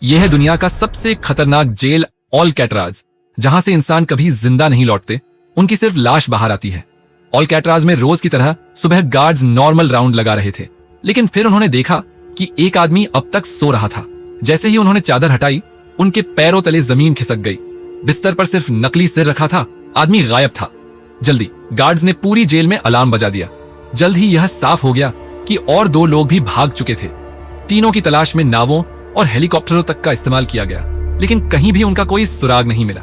यह है दुनिया का सबसे खतरनाक जेल ऑलकैट्राज, जहां से इंसान कभी जिंदा नहीं लौटते, उनकी सिर्फ लाश बाहर आती है। ऑलकैट्राज में रोज की तरह सुबह गार्ड्स नॉर्मल राउंड लगा रहे थे, लेकिन फिर उन्होंने देखा कि एक आदमी अब तक सो रहा था। जैसे ही उन्होंने चादर हटाई, उनके पैरों तले जमीन खिसक गई। बिस्तर पर सिर्फ नकली सिर रखा था, आदमी गायब था। जल्दी गार्ड्स ने पूरी जेल में अलार्म बजा दिया। जल्द ही यह साफ हो गया कि और 2 लोग भी भाग चुके थे। तीनों की तलाश में नावों और हेलीकॉप्टरों तक का इस्तेमाल किया गया, लेकिन कहीं भी उनका कोई सुराग नहीं मिला।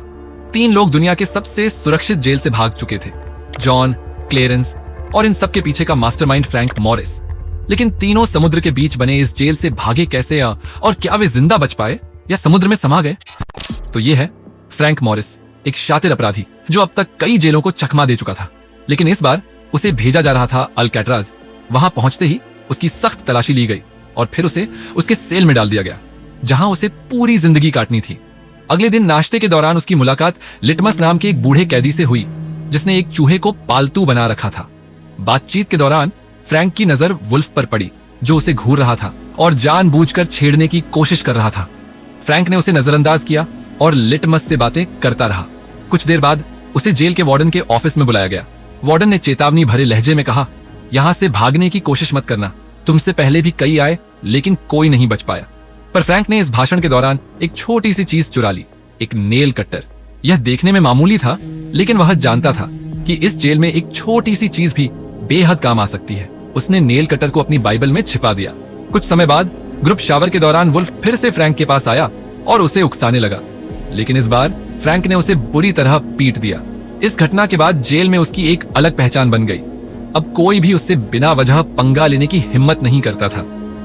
3 लोग दुनिया के सबसे सुरक्षित जेल से भाग चुके थे, जॉन, क्लेरेंस और इन सब के पीछे का मास्टरमाइंड फ्रैंक मॉरिस। लेकिन तीनों समुद्र के बीच बने इस जेल से भागे कैसे, और क्या वे जिंदा बच पाए या समुद्र में समा गए? तो ये है फ्रैंक मॉरिस, एक शातिर अपराधी जो अब तक कई जेलों को चकमा दे चुका था, लेकिन इस बार उसे भेजा जा रहा था अल्कैट्राज। वहां पहुंचते ही उसकी सख्त तलाशी ली गई और फिर उसे उसके सेल में डाल दिया गया, जहां उसे पूरी जिंदगी काटनी थी। अगले दिन नाश्ते के दौरान उसकी मुलाकात लिटमस नाम के एक बूढ़े कैदी से हुई, जिसने एक चूहे को पालतू बना रखा था। बातचीत के दौरान फ्रैंक की नजर वुल्फ पर पड़ी, जो उसे घूर रहा था और जानबूझकर छेड़ने की कोशिश कर रहा था। फ्रैंक ने उसे नजरअंदाज किया और लिटमस से बातें करता रहा। कुछ देर बाद उसे जेल के वार्डन के ऑफिस में बुलाया गया। वार्डन ने चेतावनी भरे लहजे में कहा, यहां से भागने की कोशिश मत करना, तुमसे पहले भी कई आए लेकिन कोई नहीं बच पाया। पर फ्रैंक ने इस भाषण के दौरान एक छोटी सी चीज चुरा ली, एक नेल कट्टर। यह देखने में मामूली था, लेकिन वह जानता था कि इस जेल में एक छोटी सी चीज भी बेहद काम आ सकती है। उसने नेल कटर को अपनी बाइबल में छिपा दिया। कुछ समय बाद ग्रुप शावर के दौरान वुल्फ फिर से फ्रैंक के पास आया और उसे उकसाने लगा, लेकिन इस बार फ्रैंक ने उसे बुरी तरह पीट दिया। इस घटना के बाद जेल में उसकी एक अलग पहचान बन गई। अब कोई भी उससे बिना वजह पंगा लेने की हिम्मत नहीं करता था।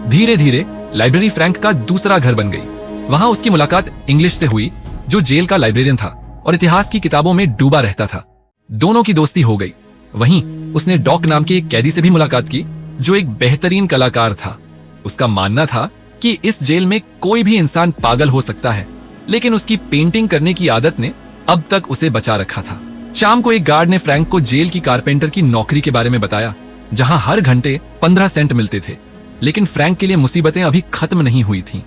धीरे धीरे लाइब्रेरी फ्रैंक का दूसरा घर बन गई। वहां उसकी मुलाकात इंग्लिश से हुई, जो जेल का लाइब्रेरियन था और इतिहास की किताबों में डूबा रहता था। दोनों की दोस्ती हो गई। वहीं उसने डॉक नाम के एक कैदी से भी मुलाकात की, जो एक बेहतरीन कलाकार था। उसका मानना था कि इस जेल में कोई भी इंसान पागल हो सकता है, लेकिन उसकी पेंटिंग करने की आदत ने अब तक उसे बचा रखा था। शाम को एक गार्ड ने फ्रैंक को जेल की कारपेंटर की नौकरी के बारे में बताया, जहां हर घंटे 15 सेंट मिलते थे। लेकिन फ्रैंक के लिए मुसीबतें अभी खत्म नहीं हुई थीं।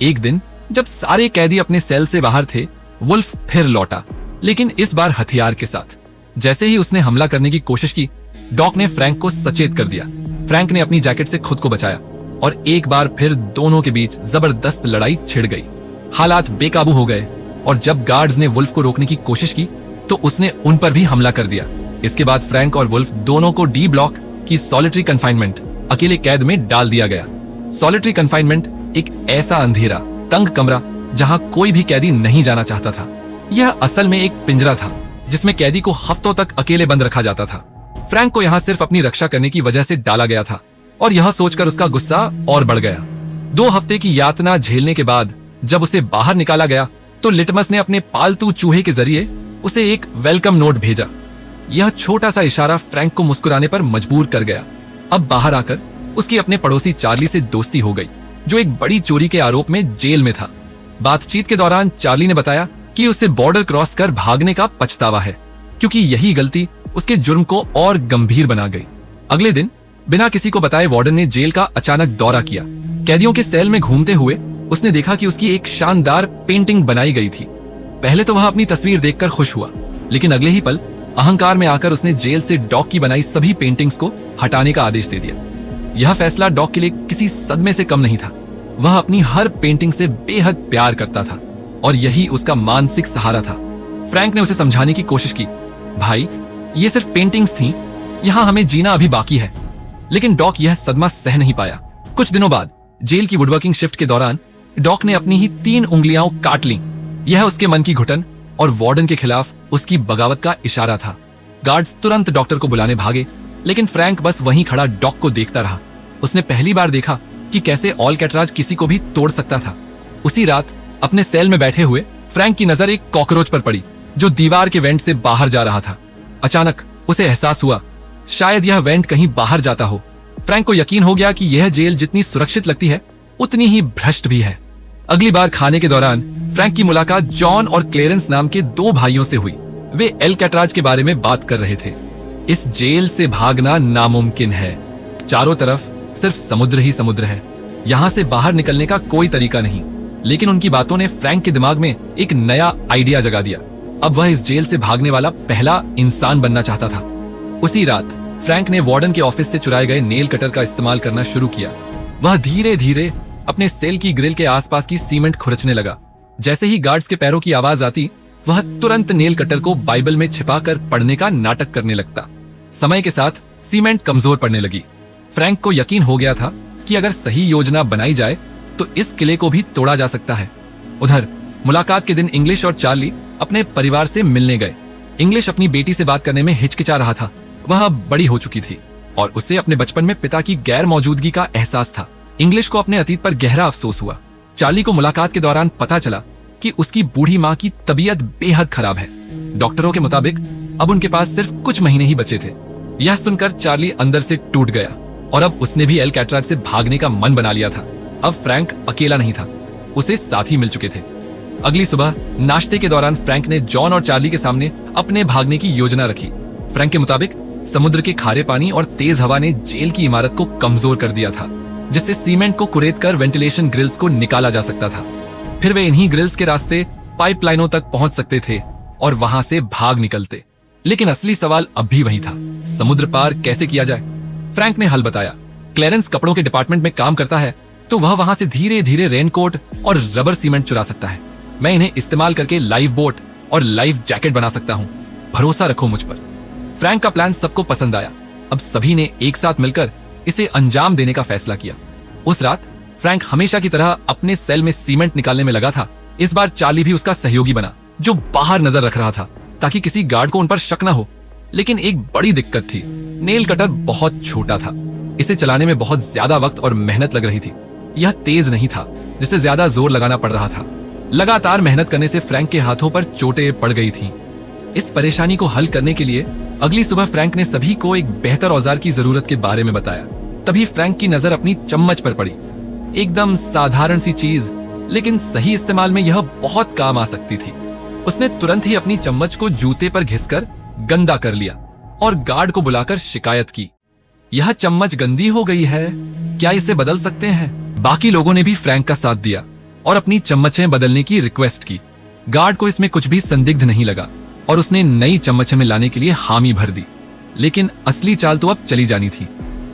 एक दिन जब सारे कैदी अपने सेल से बाहर थे, वुल्फ फिर लौटा, लेकिन इस बार हथियार के साथ। जैसे ही उसने हमला करने की कोशिश की, डॉक ने फ्रैंक को सचेत कर दिया। फ्रैंक ने अपनी जैकेट से खुद को बचाया और एक बार फिर दोनों के बीच जबरदस्त लड़ाई छिड़ गई। हालात बेकाबू हो गए और जब गार्ड्स ने वुल्फ को रोकने की कोशिश की, तो उसने उन पर भी हमला कर दिया। इसके बाद फ्रैंक और वुल्फ दोनों को डी ब्लॉक की सॉलिटरी कन्फाइनमेंट, अकेले कैद में डाल दिया गया। सॉलिटरी कन्फाइनमेंट एक ऐसा अंधेरा, तंग कमरा जहां कोई भी कैदी नहीं जाना चाहता था। यह असल में एक पिंजरा था, जिसमें कैदी को हफ्तों तक अकेले बंद रखा जाता था। फ्रैंक को यहां सिर्फ अपनी रक्षा करने की वजह से डाला गया था, और यह सोचकर उसका गुस्सा और बढ़ गया। 2 हफ्ते की यातना झेलने के बाद जब उसे बाहर निकाला गया, तो लिटमस ने अपने पालतू चूहे के जरिए उसे एक वेलकम नोट भेजा। यह छोटा सा इशारा फ्रैंक को मुस्कुराने पर मजबूर कर गया। अब बाहर आकर उसकी अपने पड़ोसी चार्ली से दोस्ती हो गई, जो एक बड़ी चोरी के आरोप में जेल में था। बातचीत के दौरान चार्ली ने बताया कि उसे बॉर्डर क्रॉस कर भागने का पछतावा है, क्योंकि यही गलती उसके जुर्म को और गंभीर बना गई। अगले दिन बिना किसी को बताए वार्डन ने जेल का अचानक दौरा किया। कैदियों के सेल में घूमते हुए उसने देखा कि उसकी एक शानदार पेंटिंग बनाई गई थी। पहले तो वह अपनी तस्वीर देखकर खुश हुआ, लेकिन अगले ही पल अहंकार में आकर उसने जेल से डॉक की बनाई सभी पेंटिंग्स को हटाने का आदेश दे दिया। यह फैसला डॉक के लिए किसी सदमे से कम नहीं था। वह अपनी हर पेंटिंग से बेहद प्यार करता था और यही उसका मानसिक सहारा था। फ्रैंक ने उसे समझाने की कोशिश की, भाई ये सिर्फ पेंटिंग्स थीं, यहां हमें जीना अभी बाकी है। लेकिन डॉक यह सदमा सह नहीं पाया। कुछ दिनों बाद जेल की वुडवर्किंग शिफ्ट के दौरान डॉक ने अपनी ही 3 उंगलियां काट लीं। यह उसके मन की घुटन और वार्डन के खिलाफ उसकी बगावत का इशारा था। गार्ड्स तुरंत डॉक्टर को बुलाने भागे, लेकिन फ्रैंक बस वहीं खड़ा डॉक को देखता रहा। उसने पहली बार देखा कि कैसे ऑलकैट्राज किसी को भी तोड़ सकता था। उसी रात अपने सेल में बैठे हुए फ्रैंक की नजर एक कॉकरोच पर पड़ी, जो दीवार के वेंट से बाहर जा रहा था। अचानक उसे एहसास हुआ, शायद यह वेंट कहीं बाहर जाता हो। फ्रैंक को यकीन हो गया कि यह जेल जितनी सुरक्षित लगती है, उतनी ही भ्रष्ट भी है। अगली बार खाने के दौरान फ्रैंक की मुलाकात जॉन और क्लेरेंस नाम के 2 भाइयों से हुई। वे अल्कैट्राज के बारे में बात कर रहे थे। इस जेल से भागना नामुमकिन है। चारों तरफ सिर्फ समुद्र ही समुद्र है। यहां से बाहर निकलने का कोई तरीका नहीं। लेकिन उनकी बातों ने फ्रैंक के दिमाग में एक नया आइडिया जगा दिया। अब वह इस जेल से भागने वाला पहला इंसान बनना चाहता था। उसी रात फ्रैंक ने वार्डन के ऑफिस से चुराए गए नेल कटर का इस्तेमाल करना शुरू किया। वह धीरे धीरे अपने सेल की ग्रिल के आसपास की सीमेंट खुरचने लगा। जैसे ही गार्ड्स के पैरों की आवाज आती, वह तुरंत नेल कटर को बाइबल में छिपाकर पढ़ने का नाटक करने लगता। समय के साथ सीमेंट कमजोर पड़ने लगी। फ्रैंक को यकीन हो गया था कि अगर सही योजना बनाई जाए तो इस किले को भी तोड़ा जा सकता है। उधर मुलाकात के दिन इंग्लिश और चार्ली अपने परिवार से मिलने गए। इंग्लिश अपनी बेटी से बात करने में हिचकिचा रहा था। वह बड़ी हो चुकी थी और उसे अपने बचपन में पिता की गैर मौजूदगी का एहसास था। इंग्लिश को अपने अतीत पर गहरा अफसोस हुआ। चार्ली को मुलाकात के दौरान पता चला कि उसकी बूढ़ी माँ की तबीयत बेहद खराब है। डॉक्टरों के मुताबिक अब उनके पास सिर्फ कुछ महीने ही बचे थे। यह सुनकर चार्ली अंदर से टूट गया और अब उसने भी एल्कैट्राज से भागने का मन बना लिया था। अब फ्रैंक अकेला नहीं था, उसे साथी मिल चुके थे। अगली सुबह नाश्ते के दौरान फ्रैंक ने जॉन और चार्ली के सामने अपने भागने की योजना रखी। फ्रैंक के मुताबिक समुद्र के खारे पानी और तेज हवा ने जेल की इमारत को कमजोर कर दिया था, जिससे सीमेंट को कुरेदकर वेंटिलेशन ग्रिल्स को निकाला जा सकता था। फिर वे इन्हीं ग्रिल्स के रास्ते पाइपलाइनों तक पहुंच सकते थे और वहां से भाग निकलते। लेकिन असली सवाल अब भी वही था, समुद्र पार कैसे किया जाए। फ्रैंक ने हल बताया। क्लेरेंस कपड़ों के डिपार्टमेंट में काम करता है, तो वह वहां से धीरे धीरे रेनकोट और रबर सीमेंट चुरा सकता है। मैं इन्हें इस्तेमाल करके लाइफ बोट और लाइफ जैकेट बना सकता हूं, भरोसा रखो मुझ पर। फ्रैंक का प्लान सबको पसंद आया। अब सभी ने एक साथ मिलकर इसे अंजाम देने का फैसला किया। उस रात फ्रैंक हमेशा की तरह अपने सेल में सीमेंट निकालने में लगा था। इस बार चार्ली भी उसका सहयोगी बना, जो बाहर नजर रख रहा था ताकि किसी गार्ड को उन पर शक न हो। लेकिन एक बड़ी दिक्कत थी, नेल कटर बहुत छोटा था। इसे चलाने में बहुत ज्यादा वक्त और मेहनत लग रही थी। यह तेज नहीं था, जिससे ज्यादा जोर लगाना पड़ रहा था। लगातार मेहनत करने से फ्रैंक के हाथों पर चोटें पड़ गई थीं। इस परेशानी को हल करने के लिए अगली सुबह फ्रैंक ने सभी को एक बेहतर औजार की जरूरत के बारे में बताया। तभी फ्रैंक की नजर अपनी चम्मच पर पड़ी। एकदम साधारण सी चीज, लेकिन सही इस्तेमाल में यह बहुत काम आ सकती थी। उसने तुरंत ही अपनी चम्मच को जूते पर घिसकर गंदा कर लिया और गार्ड को बुलाकर शिकायत की। यह चम्मच गंदी हो गई है, क्या इसे बदल सकते हैं? बाकी लोगों ने भी फ्रैंक का साथ दिया और अपनी चम्मचें बदलने की रिक्वेस्ट की। गार्ड को इसमें कुछ भी संदिग्ध नहीं लगा और उसने नई चम्मचें में लाने के लिए हामी भर दी। लेकिन असली चाल तो अब चली जानी थी।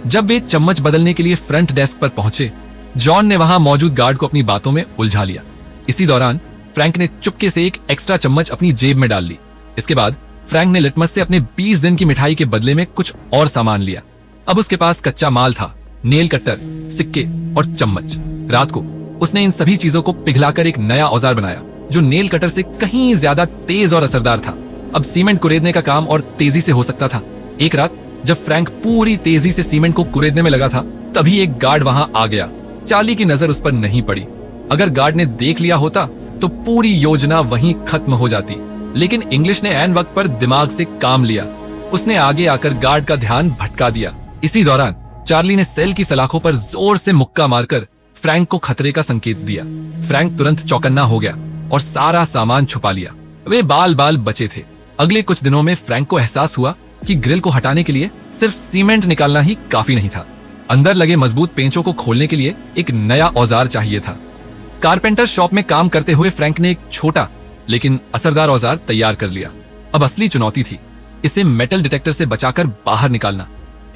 जब वे चम्मच बदलने के लिए फ्रंट डेस्क पर पहुंचे, जॉन ने वहां मौजूद गार्ड को अपनी बातों में उलझा लिया। इसी दौरान फ्रैंक ने चुपके से एक एक्स्ट्रा चम्मच अपनी जेब में डाल ली। इसके बाद फ्रैंक ने लिटमस से अपने 20 दिन की मिठाई के बदले में कुछ और सामान लिया। अब उसके पास कच्चा माल था, नेल कटर, सिक्के और चम्मच। रात को उसने इन सभी चीजों को पिघलाकर एक नया औजार बनाया, जो नेल कटर से कहीं ज्यादा तेज और असरदार था। अब सीमेंट कुरेदने का काम और तेजी से हो सकता था। एक रात जब फ्रैंक पूरी तेजी से सीमेंट को कुरेदने में लगा था, तभी एक गार्ड वहां आ गया। चार्ली की नजर उस पर नहीं पड़ी। अगर गार्ड ने देख लिया होता तो पूरी योजना वहीं खत्म हो जाती। लेकिन इंग्लिश ने ऐन वक्त पर दिमाग से काम लिया। उसने आगे आकर गार्ड का ध्यान भटका दिया। इसी दौरान चार्ली ने सेल की सलाखों पर जोर से मुक्का मारकर फ्रैंक को खतरे का संकेत दिया। फ्रैंक तुरंत चौकन्ना हो गया और सारा सामान छुपा लिया। वे बाल बाल बचे थे। अगले कुछ दिनों में फ्रैंक को एहसास हुआ कि ग्रिल को हटाने के लिए सिर्फ सीमेंट निकालना ही काफी नहीं था। अंदर लगे मजबूत पेंचों को खोलने के लिए एक नया औजार चाहिए था। कारपेंटर शॉप में काम करते हुए फ्रैंक ने एक छोटा लेकिन असरदार औजार तैयार कर लिया। अब असली चुनौती थी इसे मेटल डिटेक्टर से बचाकर बाहर निकालना।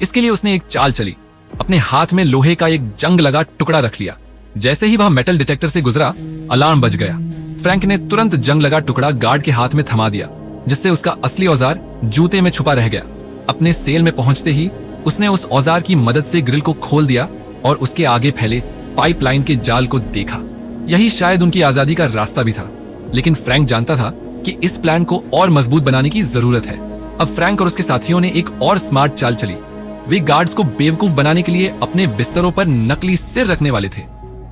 इसके लिए उसने एक चाल चली। अपने हाथ में लोहे का एक जंग लगा टुकड़ा रख लिया। जैसे ही वह मेटल डिटेक्टर से गुजरा, अलार्म बज गया। फ्रैंक ने तुरंत जंग लगा टुकड़ा गार्ड के हाथ में थमा दिया, जिससे उसका असली औजार जूते में छुपा रह गया। अपने सेल में पहुंचते ही उसने उस औजार की मदद से ग्रिल को खोल दिया और उसके आगे फैले पाइपलाइन के जाल को देखा। यही शायद उनकी आजादी का रास्ता भी था। लेकिन फ्रैंक जानता था कि इस प्लान को और मजबूत बनाने की जरूरत है। अब फ्रैंक और उसके साथियों ने एक और स्मार्ट चाल चली। वे गार्ड्स को बेवकूफ बनाने के लिए अपने बिस्तरों पर नकली सिर रखने वाले थे।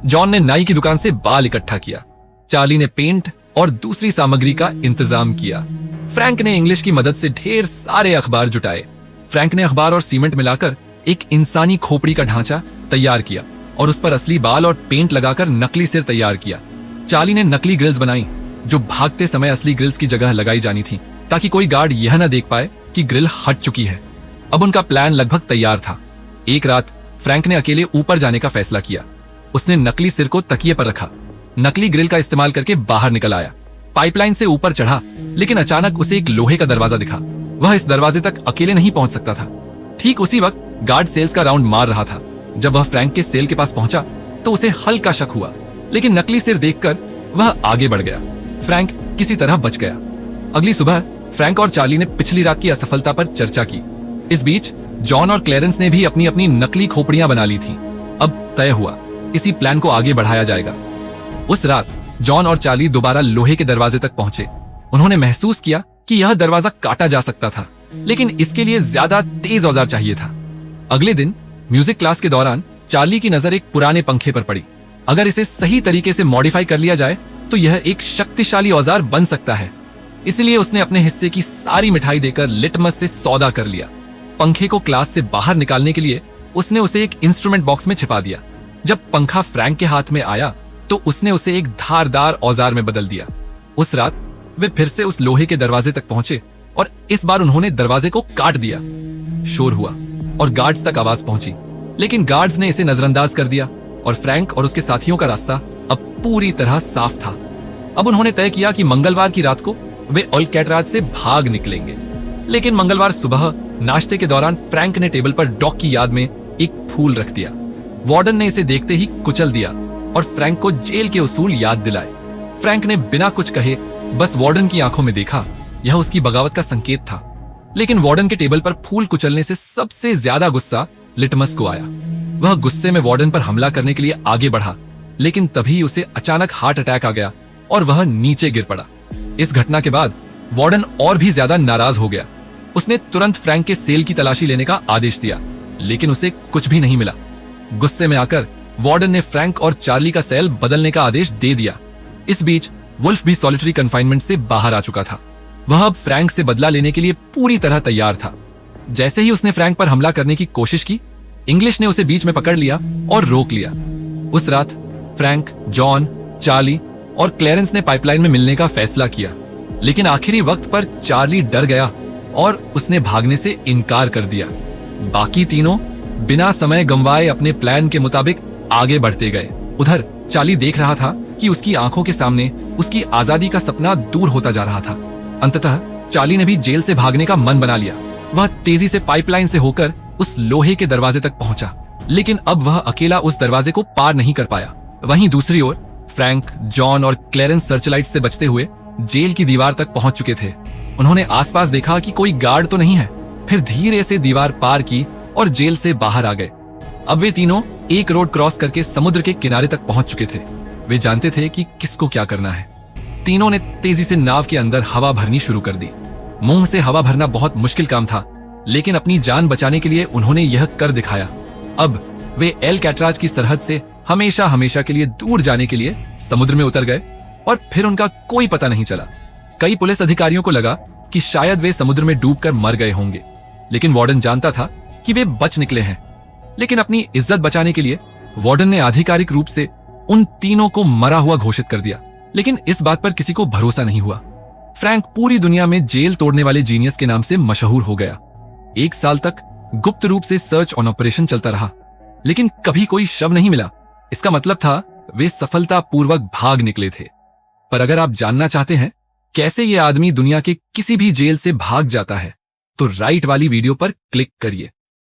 जॉन ने नाई की दुकान से बाल इकट्ठा किया। चार्ली ने पेंट और दूसरी सामग्री का इंतजाम किया। फ्रैंक ने इंग्लिश की मदद से ढेर सारे अखबार जुटाए। फ्रैंक ने अखबार और सीमेंट मिलाकर एक इंसानी खोपड़ी का ढांचा तैयार किया और उस पर असली बाल और पेंट लगाकर नकली सिर तैयार किया। चार्ली ने नकली ग्रिल्स बनाई, जो भागते समय असली ग्रिल्स की जगह लगाई जानी थी, ताकि कोई गार्ड यह न देख पाए कि ग्रिल हट चुकी है। अब उनका प्लान लगभग तैयार था। एक रात फ्रैंक ने अकेले ऊपर जाने का फैसला किया। उसने नकली सिर को तकिए पर रखा नकली ग्रिल का इस्तेमाल करके बाहर निकल आया। पाइपलाइन से ऊपर चढ़ा, लेकिन अचानक उसे एक लोहे का दरवाजा दिखा। वह इस दरवाजे तक अकेले नहीं पहुंच सकता था। ठीक उसी वक्त गार्ड सेल्स का राउंड मार रहा था। जब वह फ्रैंक के सेल के पास पहुंचा तो उसे हल्का शक हुआ, लेकिन नकली सिर देखकर वह आगे बढ़ गया। फ्रैंक किसी तरह बच गया। अगली सुबह फ्रैंक और चार्ली ने पिछली रात की असफलता पर चर्चा की। इस बीच जॉन और क्लेरेंस ने भी अपनी अपनी नकली खोपड़ियां बना ली थीं। अब तय हुआ इसी प्लान को आगे बढ़ाया जाएगा। उस रात जॉन और चार्ली दोबारा लोहे के दरवाजे तक पहुंचे। उन्होंने महसूस किया कि यह दरवाजा काटा जा सकता था, लेकिन इसके लिए ज्यादा तेज औजार चाहिए था। अगले दिन म्यूजिक क्लास के दौरान चार्ली की नजर एक पुराने पंखे पर पड़ी। अगर इसे सही तरीके से मॉडिफाई कर लिया जाए तो यह एक शक्तिशाली औजार बन सकता है। इसलिए उसने अपने हिस्से की सारी मिठाई देकर लिटमस से सौदा कर लिया। पंखे को क्लास से बाहर निकालने के लिए उसने उसे एक इंस्ट्रूमेंट बॉक्स में छिपा दिया। जब पंखा फ्रैंक के हाथ में आया तो उसने उसे एक धारदार औजार में बदल दिया। उस रात वे फिर से उस लोहे के दरवाजे तक पहुंचे और इस बार उन्होंने दरवाजे को काट दिया। शोर हुआ और गार्ड्स तक आवाज पहुंची, लेकिन गार्ड्स ने इसे नजरअंदाज कर दिया और फ्रैंक और उसके साथियों का रास्ता अब पूरी तरह साफ था। अब उन्होंने तय किया कि मंगलवार की रात को वे अल्कैट्राज से भाग निकलेंगे। लेकिन मंगलवार सुबह नाश्ते के दौरान फ्रैंक ने टेबल पर डॉक की याद में एक फूल रख दिया। वार्डन ने इसे देखते ही कुचल दिया और फ्रैंक को जेल के उसूल याद दिलाए। फ्रैंक ने बिना कुछ कहे बस वार्डन की आंखों में देखा। यह उसकी बगावत का संकेत था। लेकिन वार्डन के टेबल पर फूल कुचलने से सबसे ज्यादा गुस्सा लिटमस को आया। वह गुस्से में वार्डन पर हमला करने के लिए आगे बढ़ा, लेकिन तभी उसे अचानक हार्ट अटैक आ गया और वह नीचे गिर पड़ा। इस घटना के बाद वार्डन और भी ज्यादा नाराज हो गया। उसने तुरंत फ्रैंक के सेल की तलाशी लेने का आदेश दिया, लेकिन उसे कुछ भी नहीं मिला। गुस्से में आकर वार्डन ने फ्रैंक और चार्ली का सेल बदलने का आदेश दे दिया। इस बीच वुल्फ भी सॉलिटरी कन्फाइनमेंट से बाहर आ चुका था। वह अब फ्रैंक से बदला लेने के लिए पूरी तरह तैयार था। जैसे ही उसने फ्रैंक पर हमला करने की कोशिश की, इंग्लिश ने उसे बीच में पकड़ लिया और रोक लिया। उस रात फ्रैंक, जॉन, चार्ली और क्लेरेंस ने पाइपलाइन में मिलने का फैसला किया, लेकिन आखिरी वक्त पर चार्ली डर गया और उसने भागने से इनकार कर दिया। बाकी तीनों बिना समय गंवाए अपने प्लान के मुताबिक आगे बढ़ते गए। उधर चार्ली देख रहा था कि उसकी आंखों के सामने उसकी आजादी का सपना दूर होता जा रहा था। अंततः चार्ली ने भी जेल से भागने का मन बना लिया। वह तेजी से पाइपलाइन से होकर उस लोहे के दरवाजे तक पहुंचा, लेकिन अब वह अकेला उस दरवाजे को पार नहीं कर पाया। वहीं दूसरी ओर फ्रैंक, जॉन और क्लेरेंस सर्चलाइट से बचते हुए जेल की दीवार तक पहुंच चुके थे। उन्होंने आसपास देखा कि कोई गार्ड तो नहीं है, फिर धीरे से दीवार पार की और जेल से बाहर आ गए। अब वे तीनों एक रोड क्रॉस करके समुद्र के किनारे तक पहुंच चुके थे। वे जानते थे कि किसको क्या करना है। तीनों ने तेजी से नाव के अंदर हवा भरनी शुरू कर दी। मुंह से हवा भरना बहुत मुश्किल काम था, लेकिन अपनी जान बचाने के लिए उन्होंने यह कर दिखाया। अब वे अल्कैट्राज की सरहद से हमेशा हमेशा के लिए दूर जाने के लिए समुद्र में उतर गए और फिर उनका कोई पता नहीं चला। कई पुलिस अधिकारियों को लगा कि शायद वे समुद्र में डूबकर मर गए होंगे, लेकिन वार्डन जानता था कि वे बच निकले हैं। लेकिन अपनी इज्जत बचाने के लिए वार्डन ने आधिकारिक रूप से उन तीनों को मरा हुआ घोषित कर दिया, लेकिन इस बात पर किसी को भरोसा नहीं हुआ। फ्रैंक पूरी दुनिया में जेल तोड़ने वाले जीनियस के नाम से मशहूर हो गया। 1 साल तक गुप्त रूप से सर्च ऑन ऑपरेशन चलता रहा, लेकिन कभी कोई शव नहीं मिला। इसका मतलब था वे सफलतापूर्वक भाग निकले थे। पर अगर आप जानना चाहते हैं कैसे ये आदमी दुनिया के किसी भी जेल से भाग जाता है, तो राइट वाली वीडियो पर क्लिक करिए।